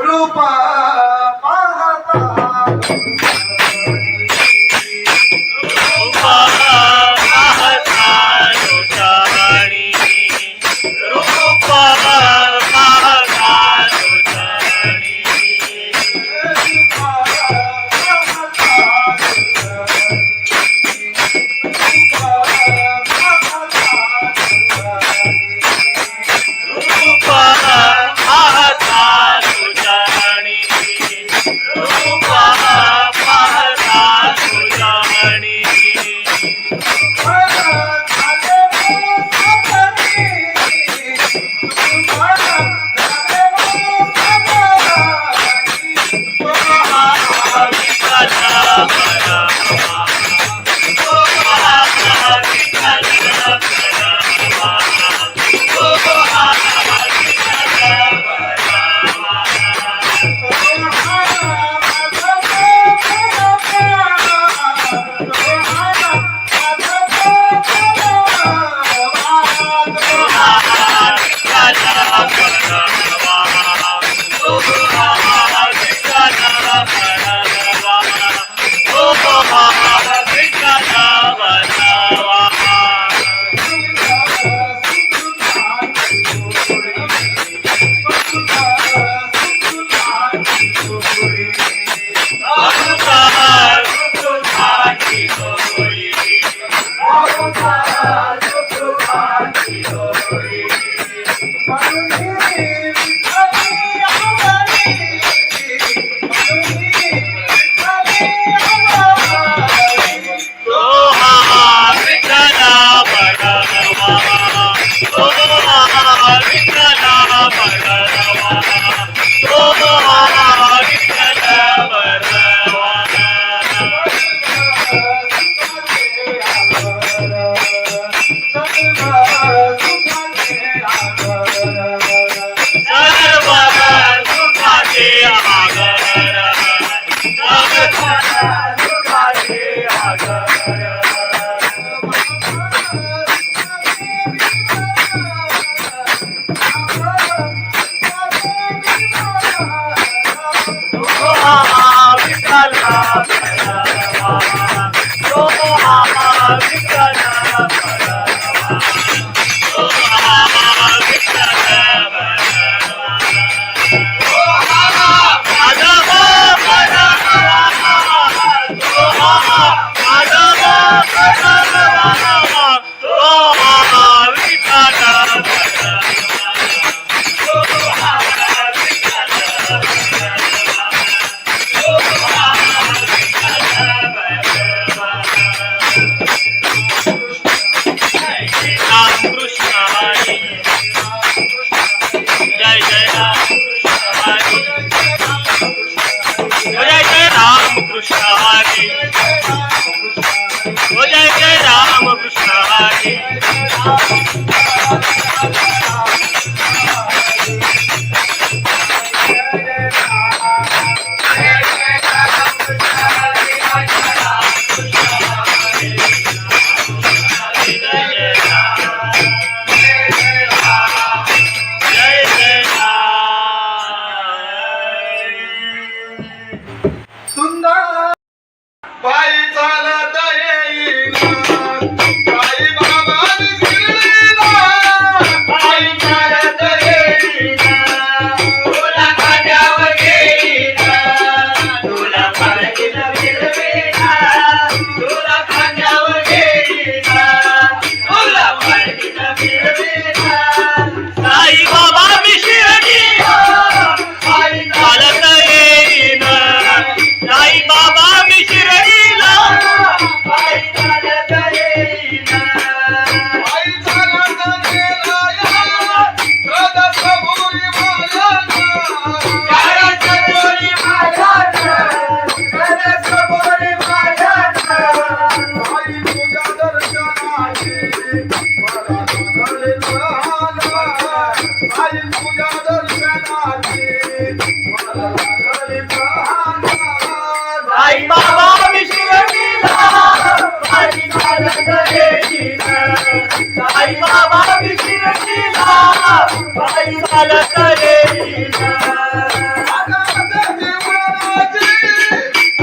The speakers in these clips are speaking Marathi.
रूपा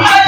आई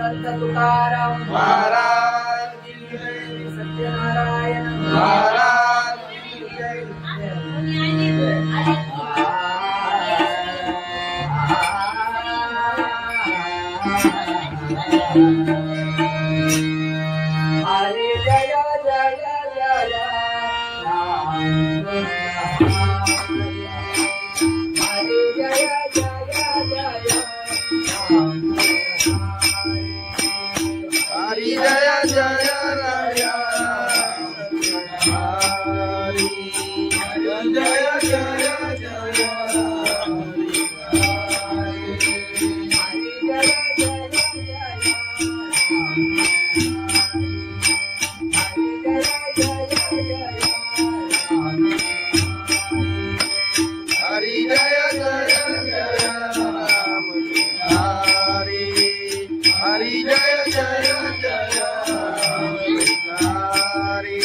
समर्थ तुकाराम महाराज की जय, सत्यनारायण महाराज की जय. हरे जय जय जय राम हरे जय जय जय राम हरि जय जय राया, हरि जय जय जय हरि जय जय जय राम हरि, हरि जय जय जय हरि.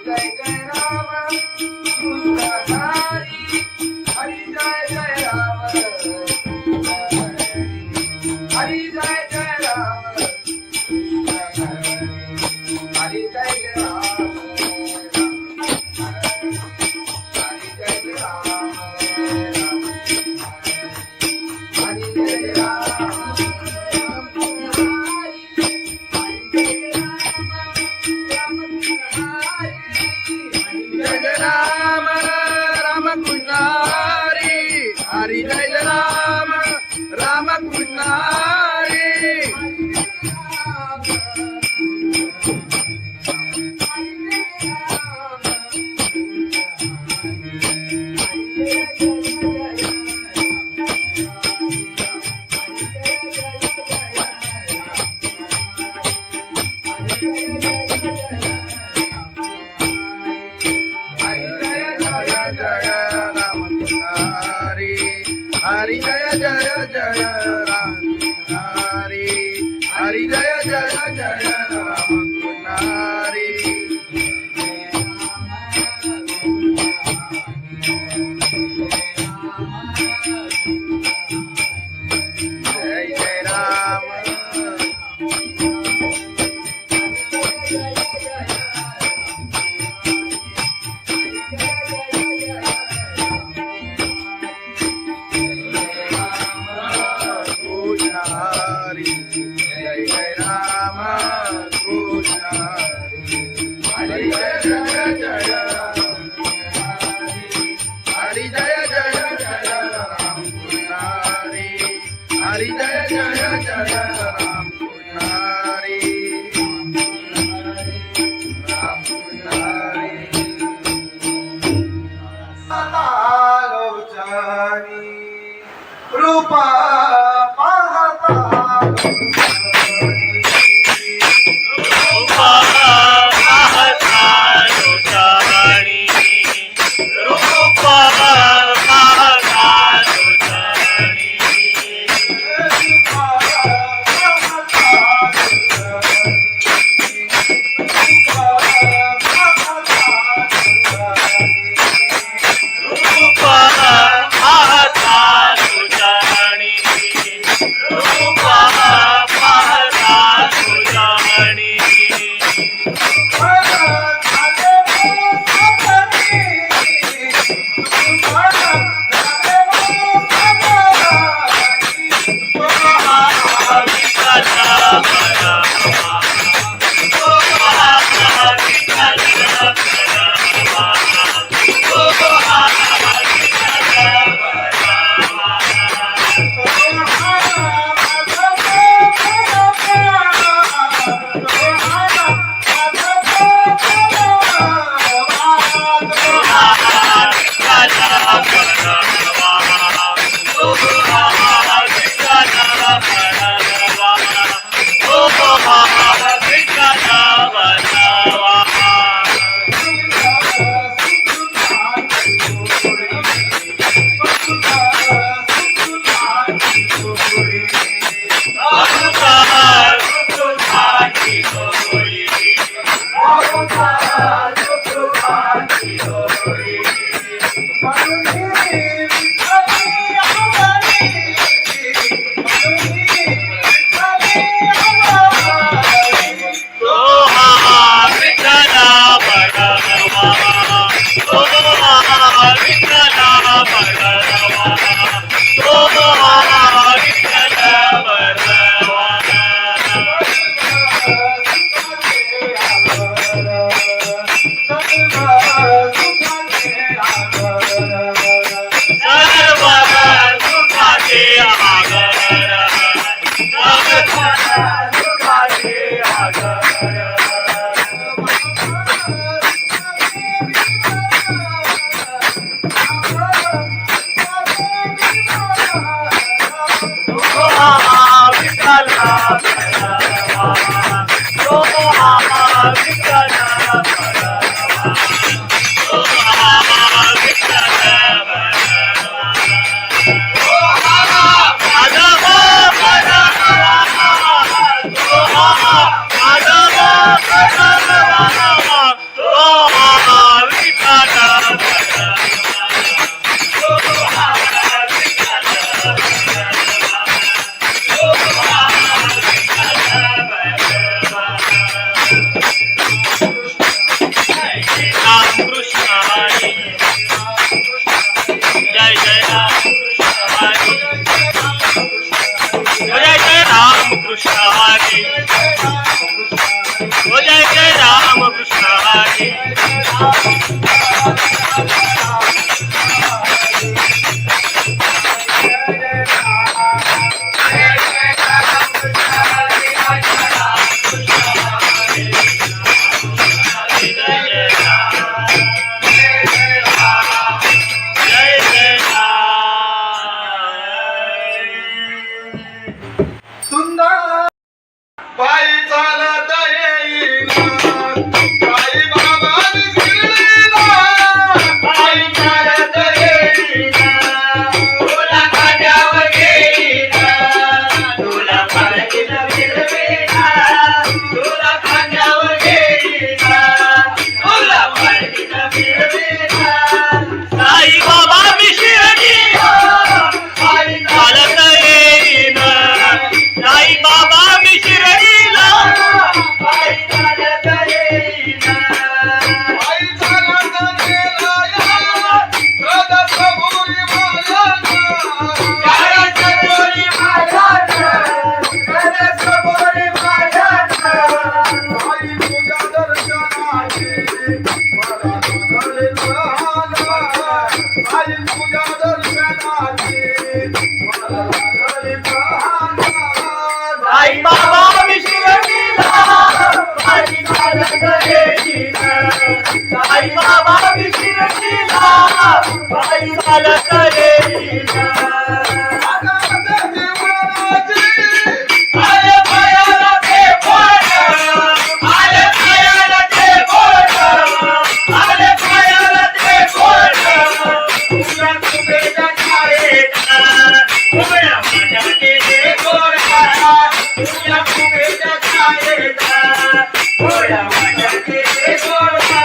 जय जय राम कृष्ण हरि, हरि जय जय राम हरि जय जय जय राम हरि जय जय जय राम. हरि जय राम राम कृष्ण हरि, हरि जय राम राम कृष्ण हरि. हरि जय राम राम कृष्ण हरि. हरि जय जय जय राम हरि, हरि जय जय जय राम हरि. जय जय राम हरी जय जय जय हरी जय जय जय राम कृष्ण हरी हरी जय जय जय राम कृष्ण हरी राम कृष्ण हरी लोचनी रूपा पाहता मला लागले तहान आई तुझ्या दर्शनाची मला लागले तहान साई बाबा विशिरडीला पायी चालत येईना साई बाबा विशिरडीला पायी चालत येईना आले पायाला ते बोट आले पायाला ते बोट आले पायाला ते बोट तुला तुझ्या छायेला उभ्या माझ्या ते गोरा तुझ्या तुझ्या छायेला उभ्या माझ्या ते गोरा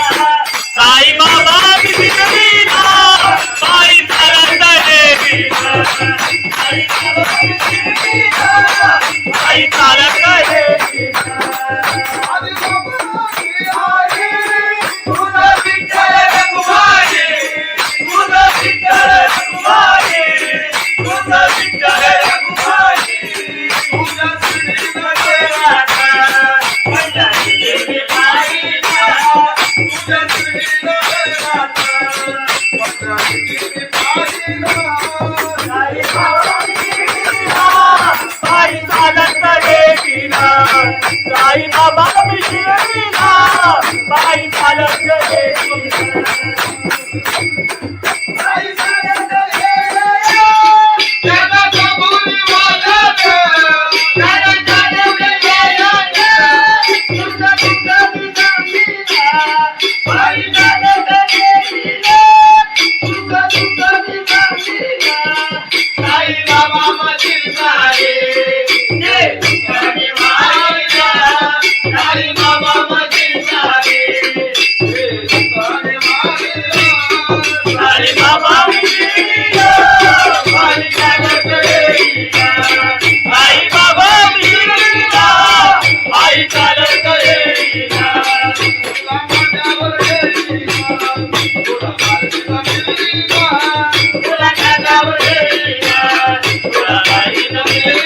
साई बाबा विशिरडीला पायी चालत येईना साई बाबा विशिरडीला पायी चालत येईना तुझं विठ्ठल रघुमाई तुझं विठ्ठल रघुमाई तुझं विठ्ठल रघुमाई तुझ्या श्रीनगरात पंढरी गेली पायीला तुझ्या श्रीनगरात पंढरी गेली पायीला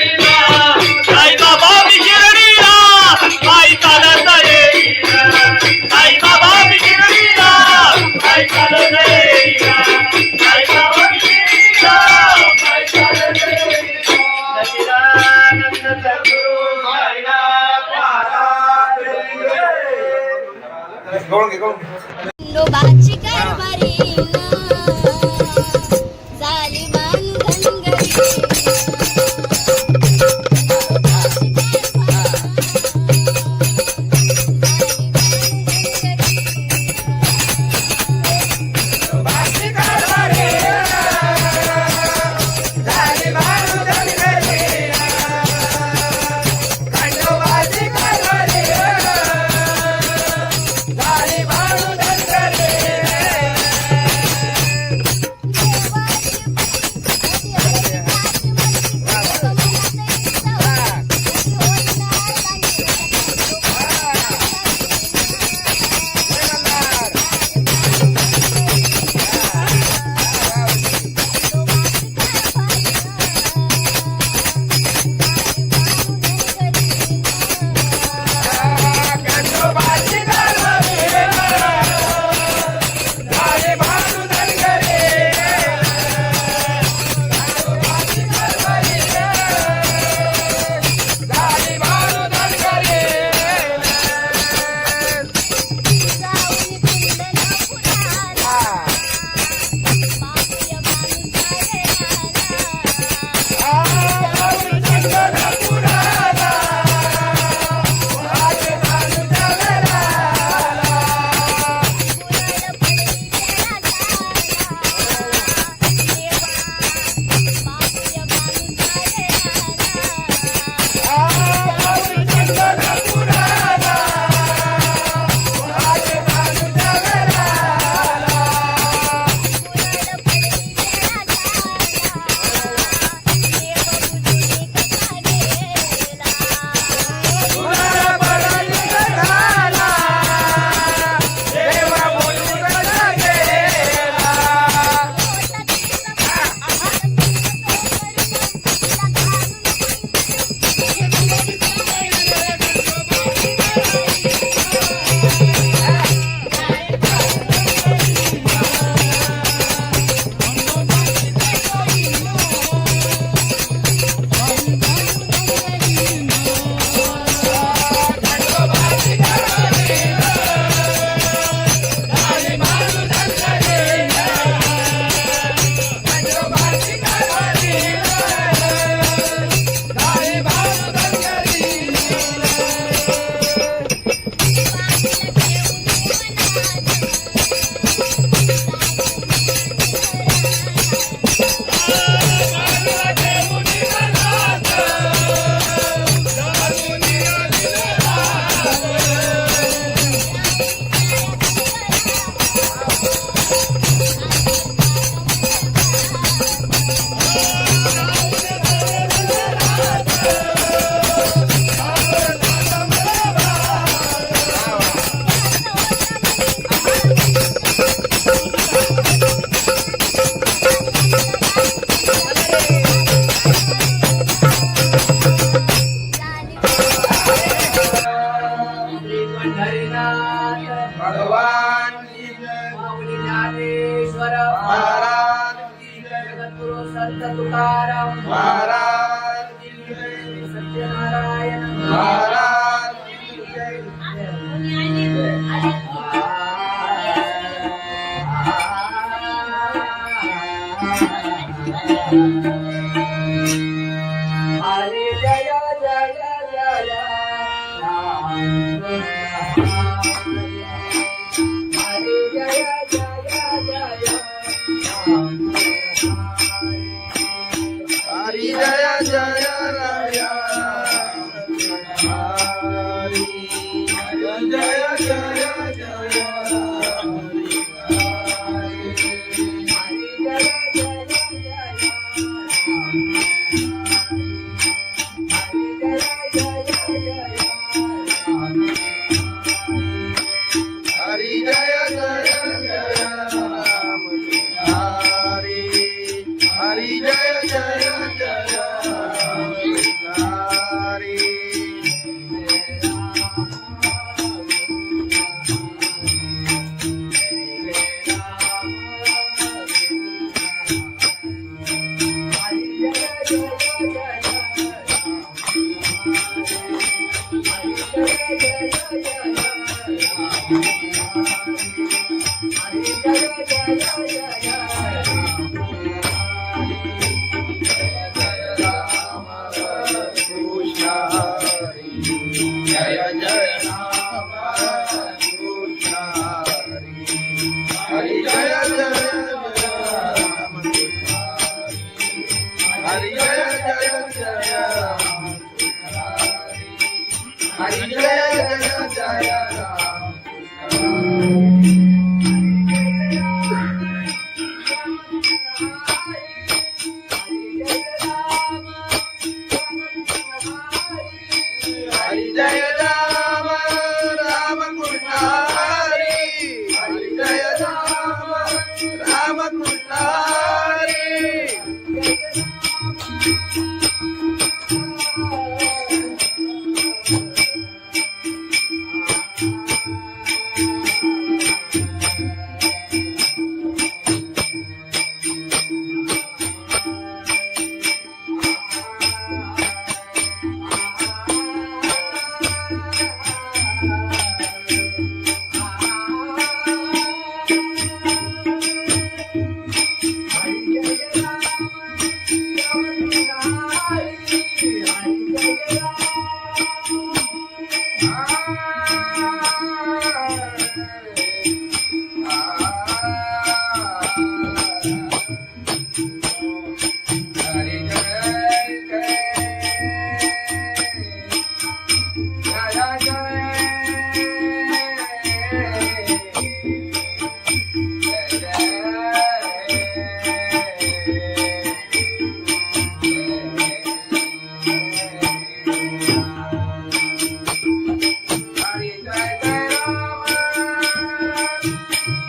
साई बाबा विशिरडीला पायी चालत येईना साई बाबा विशिरडीला पायी चालत येईना लोबाची कारभारी झाली बांधन गरी श्री पंढरीनाथ भगवान की जय माऊली ज्ञानेश्वर महाराज की जय जगद्गुरु संत तुकाराम महाराज की जय सत्यनारायण महाराज की जय हरे जय जय जय राम हरे जय जय जय राम हरि जय जय राया हरि जय जय जय हरि जय जय जय राम हरि हरि जय जय जय हरि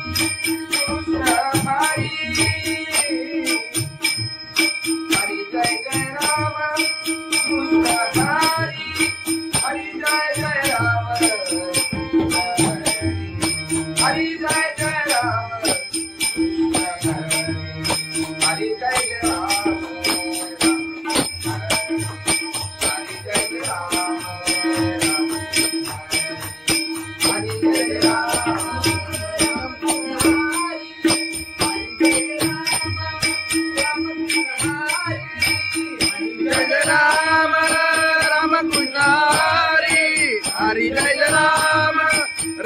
कृष्ण हरि जय जय राम कृष्ण हरि जय जय राम हरि जय जय राम हरि जय जय राम हरि जय राम राम कृष्ण हरि हरि जय राम राम कृष्ण हरि हरि जय राम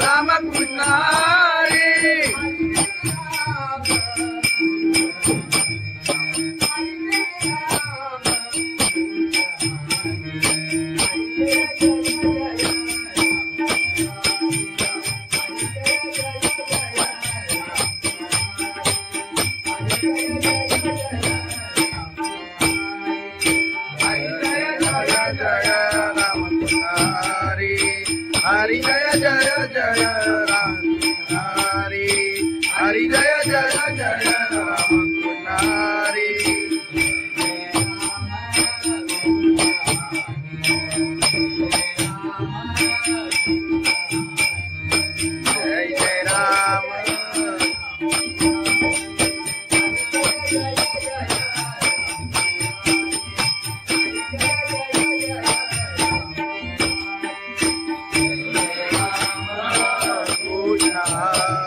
राम कृष्ण हरि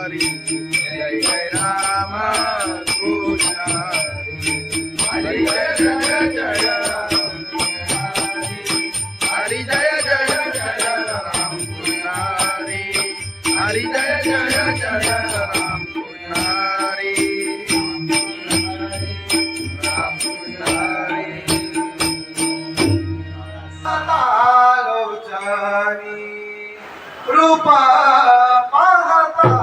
हरी जय जय राम कृष्ण हरी जय जय जय राम हरी जय जय जय राम कृष्ण हरी जय जय जय राम कृष्ण राम कृष्ण लोचनी रूपा पाहता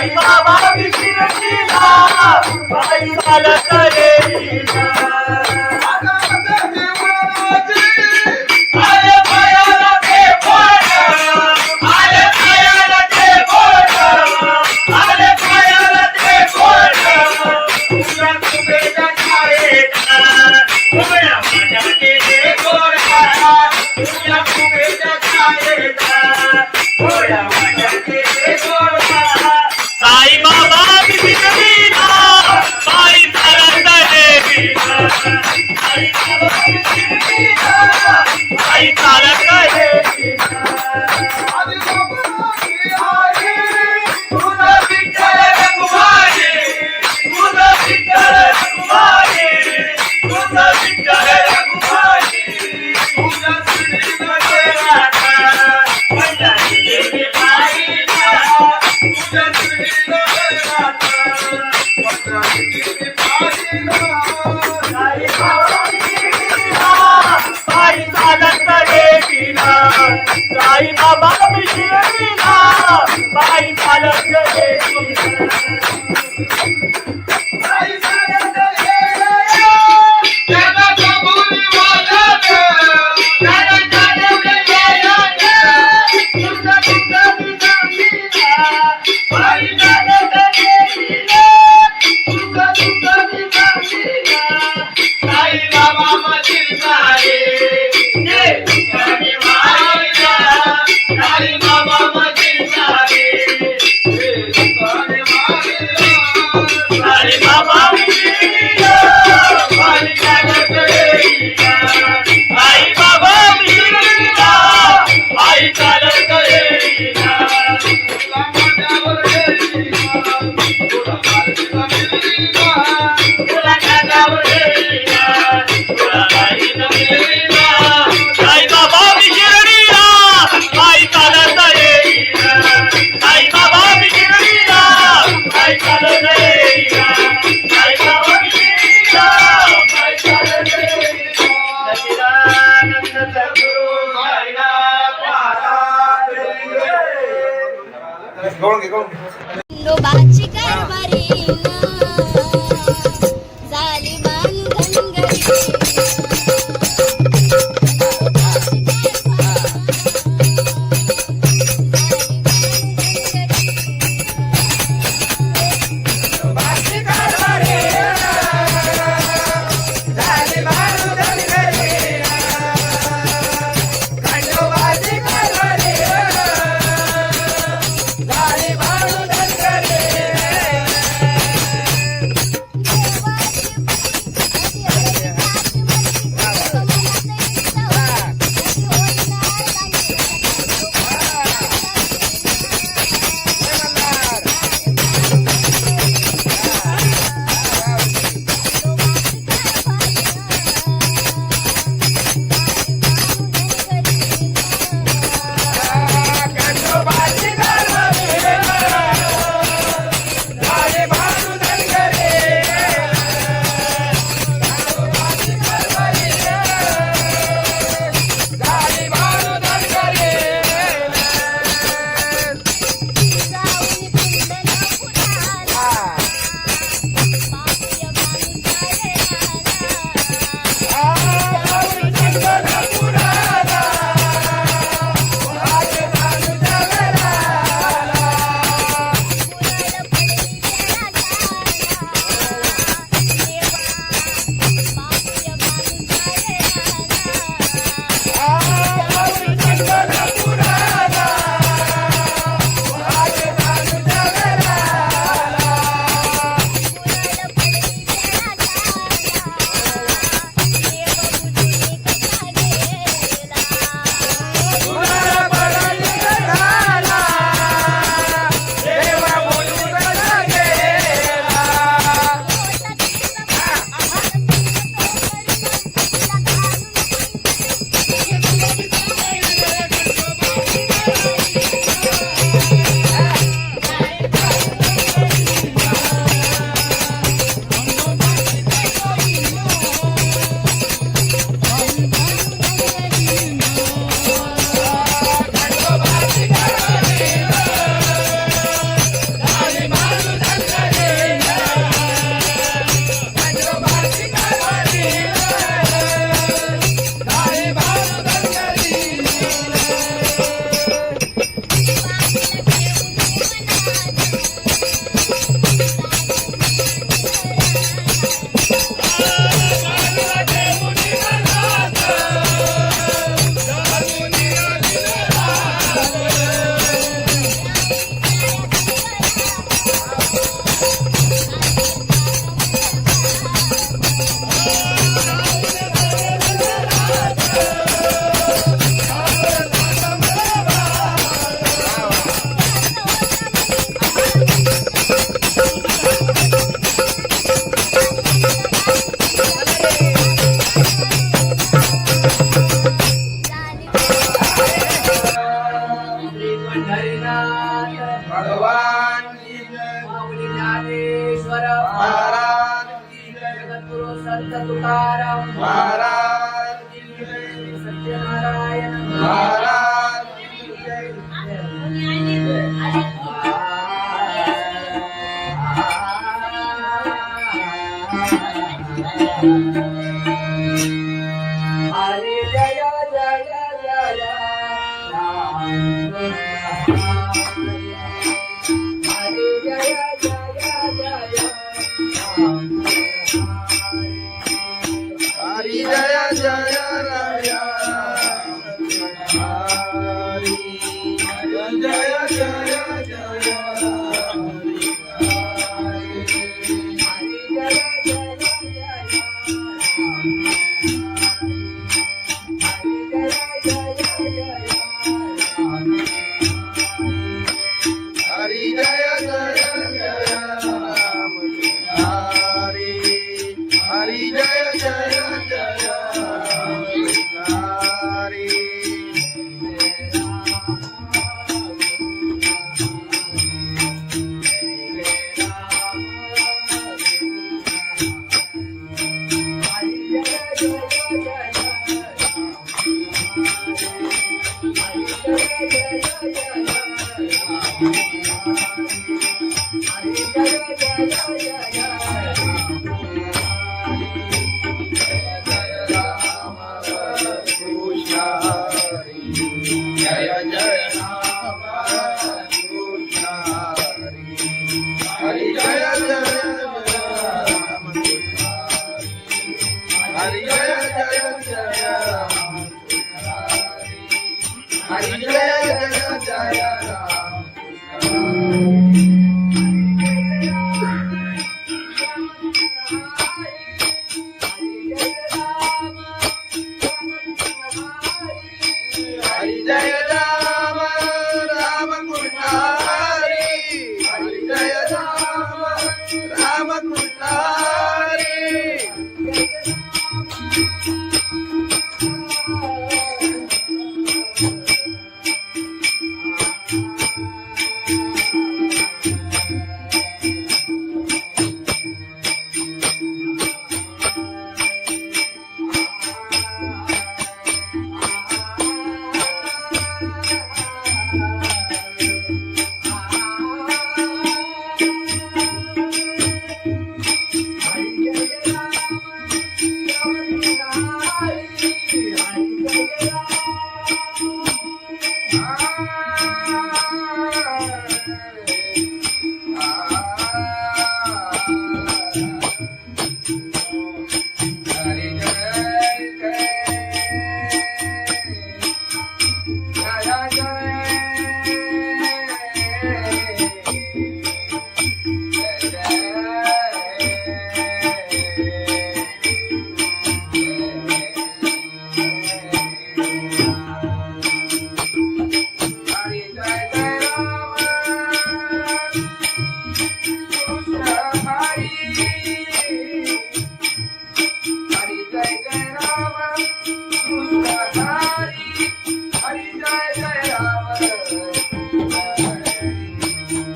साई बाबा विशिरतीला पायी चालत येईना. आले पायाला ते बोट, आले पायाला ते बोट, आले पायाला ते बोट. तुझ्या कुबेच्या छायेत उभ्या माझ्या केले गोडा, तुझ्या कुबेच्या छायेत उभ्या माझ्या केले गोडा. साई बाबा विशिरतीला पायी चालत येईना. साई बाबा विशिरतीला पायी चालत येईना. तुझं विठ्ठल रखुमाई, तुझं विठ्ठल रखुमाई, तुझं विठ्ठल रखुमाई. तुझ्या श्रीमध्ये राधा पंढरीची पायीला, तुझ्या श्रीमध्ये राधा पंढरीची पायीला. साई बाबा विशिरतीला पायी चालत येईना. साई बाबा विशिरतीला पायी चालत येईना. पायी चालत येईना. त्याला कबुली वाजत, त्याला जाणवलं यायला. तुझं तुझं विसामीला पायी चालत येईना. तुझं तुझं विसामीला. साई बाबा मधील सारे जे तुझ्याने वाहिला. साई बाबा मधील सारे जे तुझ्याने वाहिला. साई बाबा विशिरतीला पायी चालत येईना. साई बाबा विशिरतीला पायी चालत येईना. तुला माझ्यावर येईना, तुला माझ्यावर येईना, तुला माझ्यावर येईना, तुला माझ्यावर येईना. साई बाबा विशिरतीला पायी चालत येईना. साई बाबा विशिरतीला पायी चालत येईना. साई बाबा विशिरतीला पायी चालत येईना. सच्चिदानंद सद्गुरु साईनाथ महाराज की जय. खंडोबाची कारभारी झाली बांधनगरी. झाली तुकाराम महाराज की जय, सत्यनारायण महाराज की जय. हरे जय जय जय राम हरे जय जय जय राम हरी जय जय राया हरी जय जय जय हरी जय जय जय राम हरी हरी जय जय जय राम हरी कृष्ण हरी जय जय राम कृष्ण हरी जय जय राम हरी जय जय राम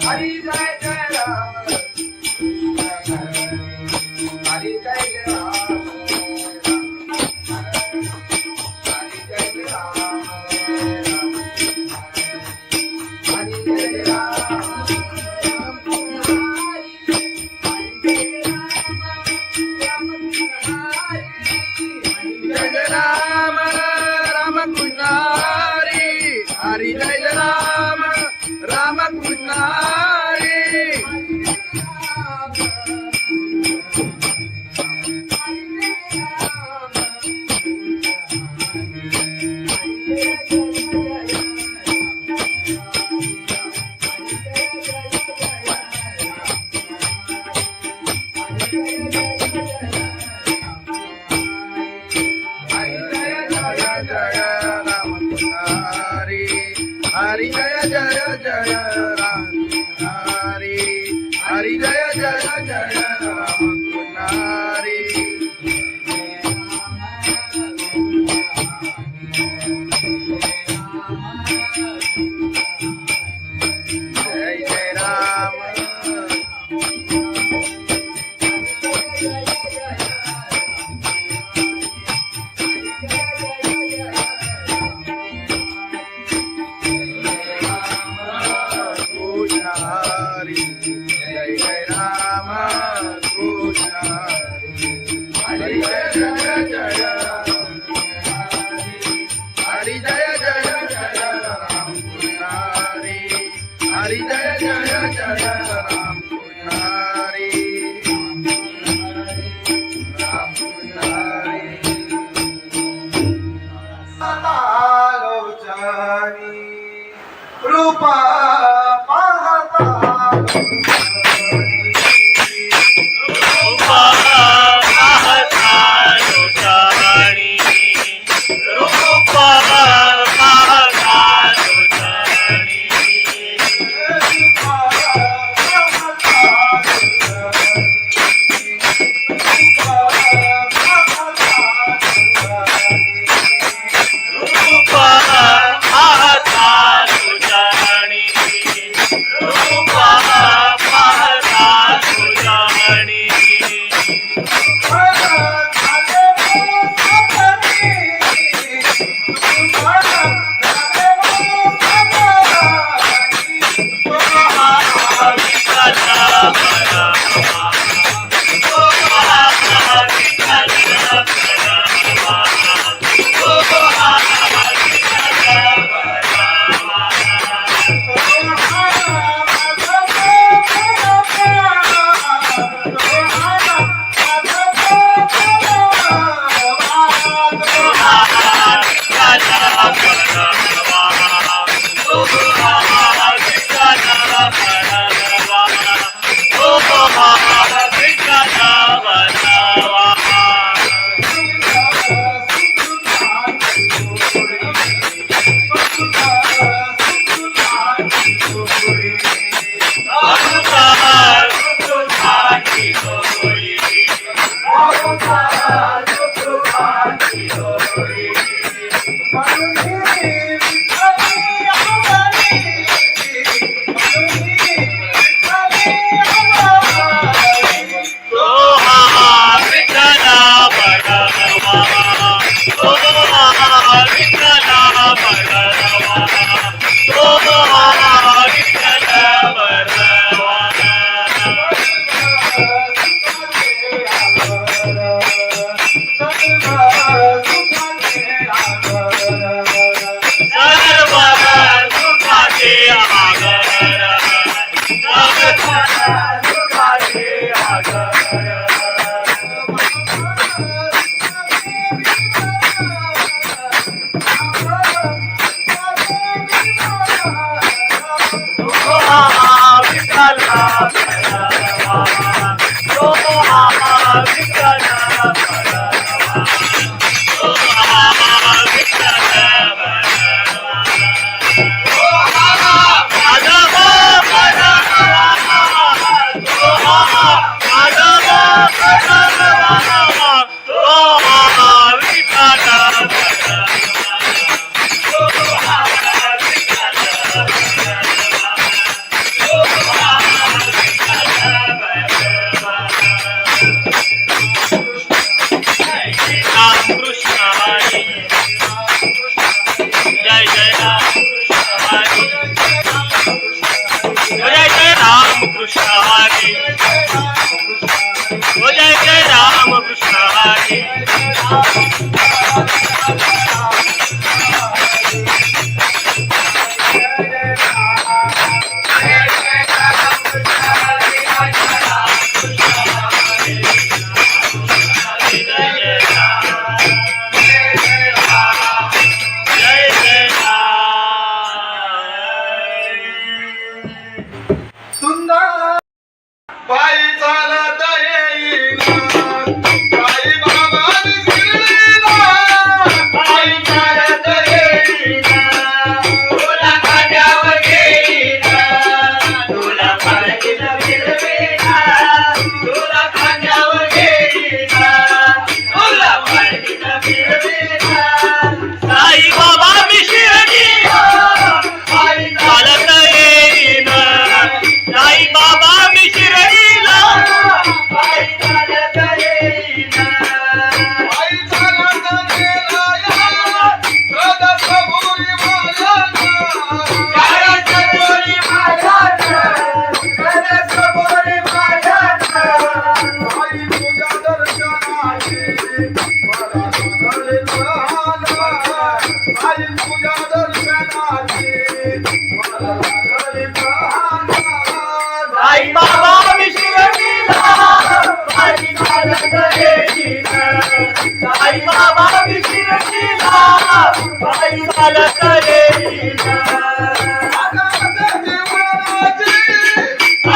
हरी जय जय राम हरी जय राम राम कृष्ण हरी हरी जय राम राम कृष्ण हरी हरी जय राम राम कृष्ण हरी हरी जय जय जय राम हरी हरी जय जय जय राम हरी जय जय राम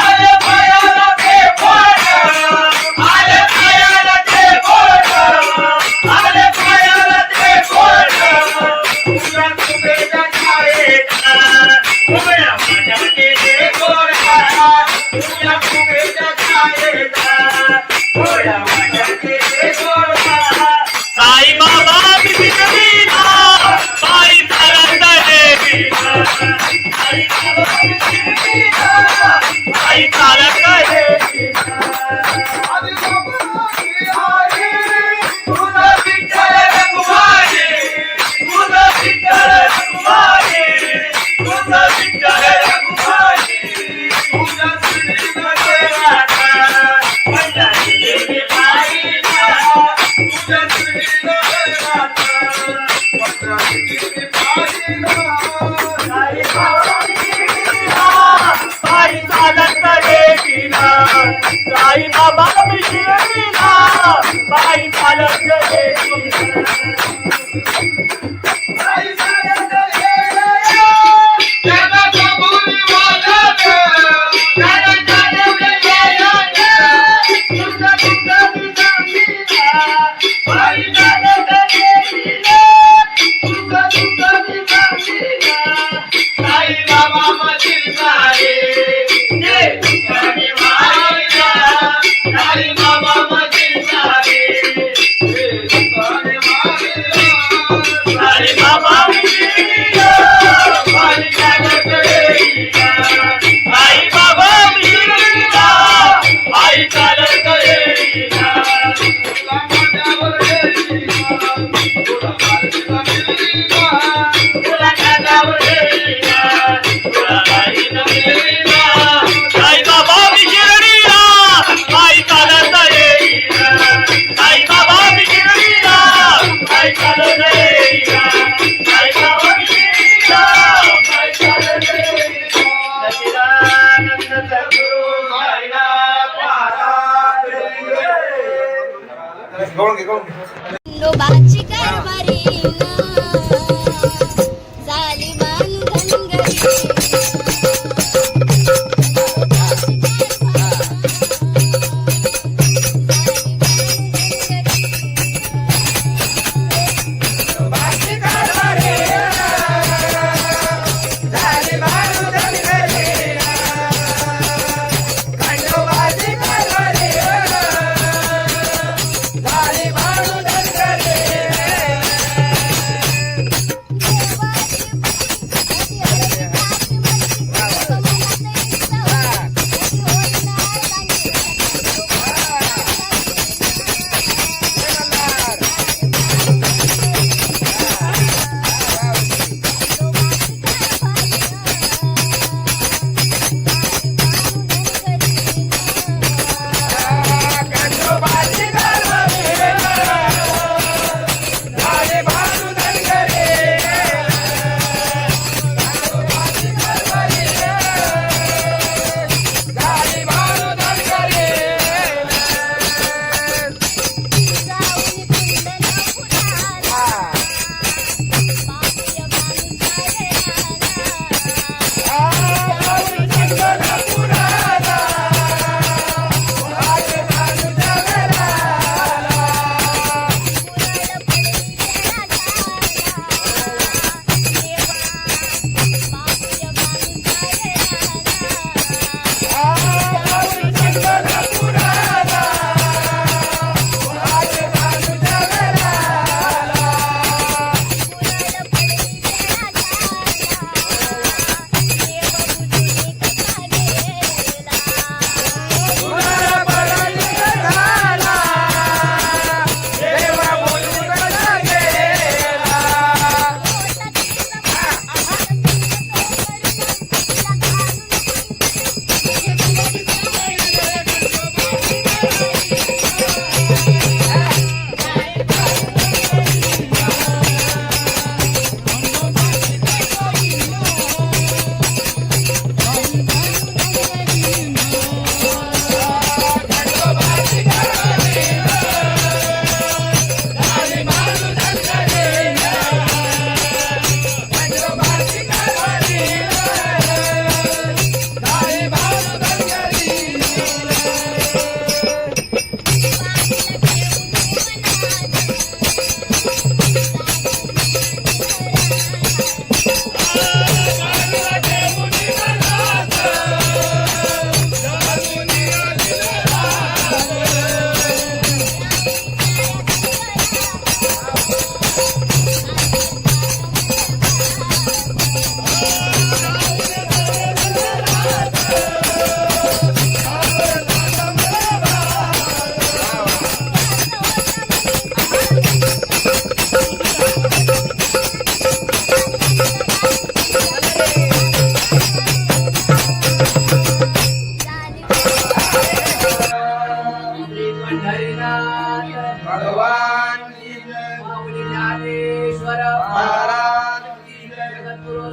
आई बाबा शिर्डीला बाई चालत गेली आई चालत गेली त्याला कबुली वाजत त्याला चालत गेली तुझा तुझा दिसांनीला आई चालत गेली तुझा तुझा दिसांनीला आई बाबा मशीन सारे ये गाडी मारिया आई बाबा मशीन सारे ये गाडी मारिया आई बाबा शिर्डीला बाई चालत गेली आई बाबा शिर्डीला आई चालत गेली तुला माझ्यावर गेली तुला माझ्यावर गेली तुला माझ्यावर गेली तुला माझ्यावर गेली आई बाबा शिर्डीला आई चालत गेली आई बाबा शिर्डीला आई चालत गेली आई बाबा शिर्डीला आई चालत गेली सच्चिदानंद सद्गुरु साईनाथ महाराज खंडोबाची कारभारी झाली बांधनगरी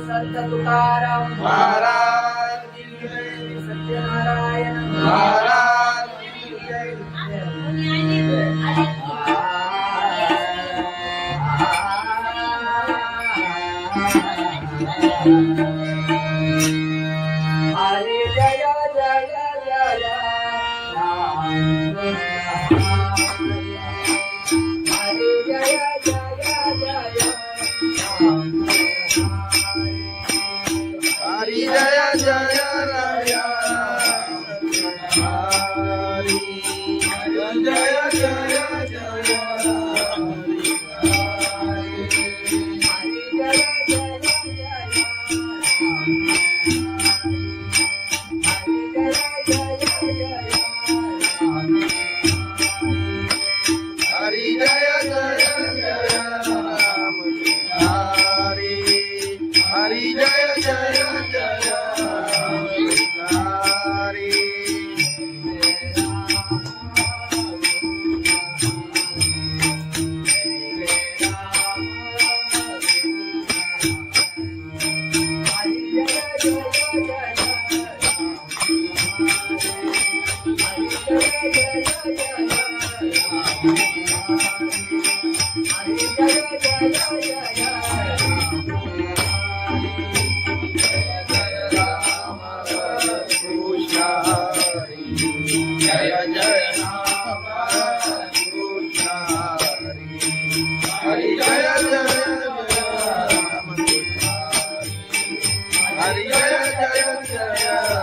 संत तुकाराम महाराज सत्यनारायण महाराज हरी जय जय जय राम हरी जय जय जय राम हरी जय जय राया हरी जय जय जय हरी जय जय जय राम हरी हरी जय जय जय हरी जय जय राम कृष्ण हरि जय जय राम हरि जय जय जय राम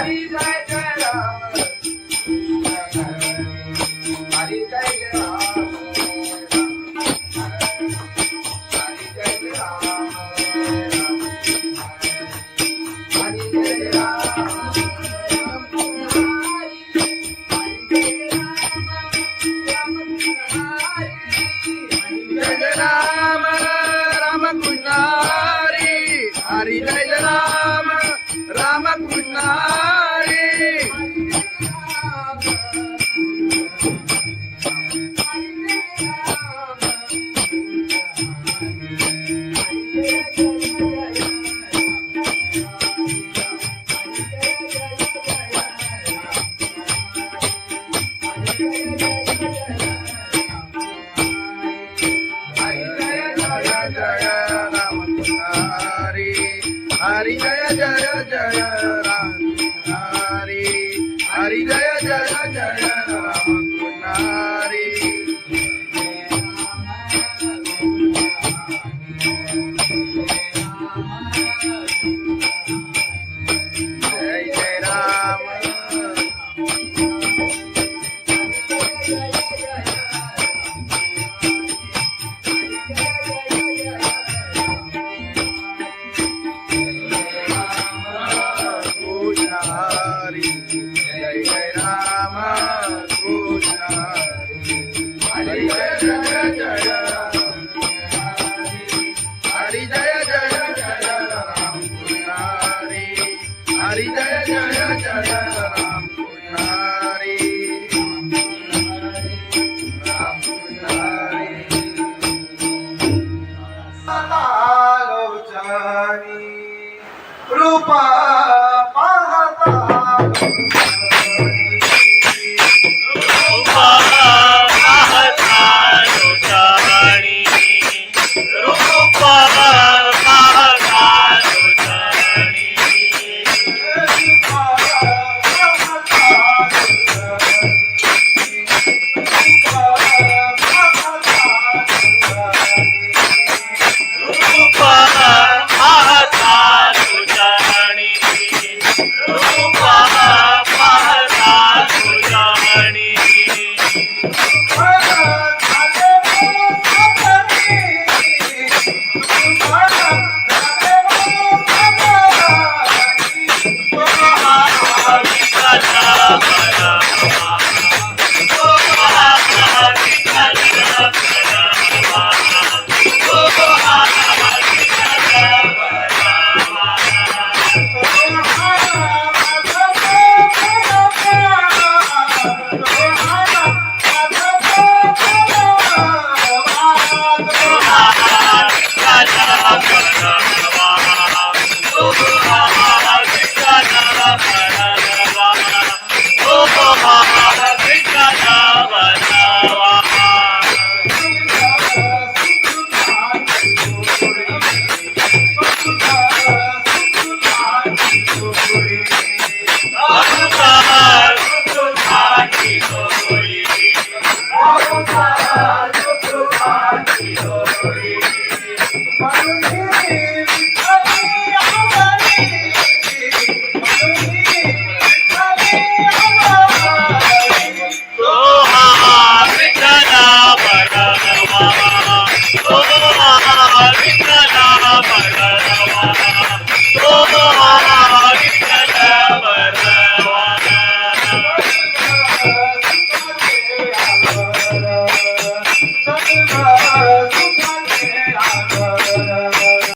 हरि जय जय जय राम हरि जय राम राम कृष्ण हरि हरि जय राम राम कृष्ण हरि हरि जय राम राम कृष्ण हरि हरि जय जय जय राम हरि हरि जय जय जय